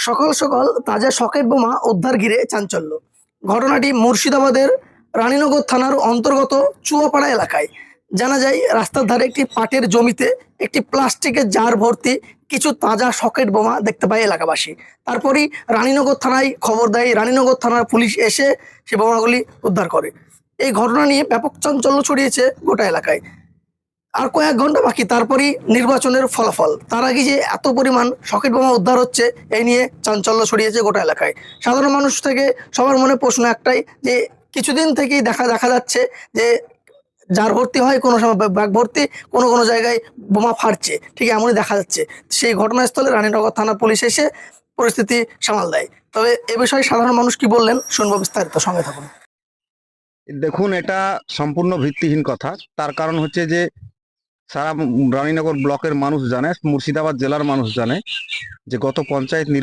সকাল সকাল তাজা সকেট বোমা উদ্ধার ঘিরে চাঞ্চল্য। ঘটনাটি মুর্শিদাবাদের রানীনগর থানার অন্তর্গত চুয়াপাড়া এলাকায়। জানা যায় রাস্তার ধারে একটি পাটের জমিতে একটি প্লাস্টিকের জার ভর্তি কিছু তাজা সকেট বোমা দেখতে পায় এলাকাবাসী। তারপরই রানীনগর থানায় খবর দেয়, রানীনগর থানার পুলিশ এসে সে বোমাগুলি উদ্ধার করে। এই ঘটনা নিয়ে ব্যাপক চাঞ্চল্য ছড়িয়েছে গোটা এলাকায়। আর কয়েক ঘন্টা বাকি, তারপরই নির্বাচনের ফলাফল। তার আগে যে এত পরিমাণ সকেট বোমা উদ্ধার হচ্ছে, এই নিয়ে চাঞ্চল্য ছড়িয়েছে গোটা এলাকায়। সাধারণ মানুষ থেকে সবার মনে প্রশ্ন একটাই, যে কিছুদিন থেকেই দেখা দেখা যাচ্ছে যে যার ভর্তি হয়, কোনো সময় ব্যাগ ভর্তি, কোনো কোনো জায়গায় বোমা ফাটছে, ঠিক এমনই দেখা যাচ্ছে। সেই ঘটনাস্থলে রানীনগর থানা পুলিশ এসে পরিস্থিতি সামাল দেয়। তবে এ বিষয়ে সাধারণ মানুষ কি বললেন শুনবো বিস্তারিত, সঙ্গে থাকুন। দেখুন, এটা সম্পূর্ণ ভিত্তিহীন কথা। তার কারণ হচ্ছে যে সারা রানীনগর ব্লকের মানুষ জানে, মুর্শিদাবাদ জেলার মানুষ জানে যে গত পঞ্চায়েত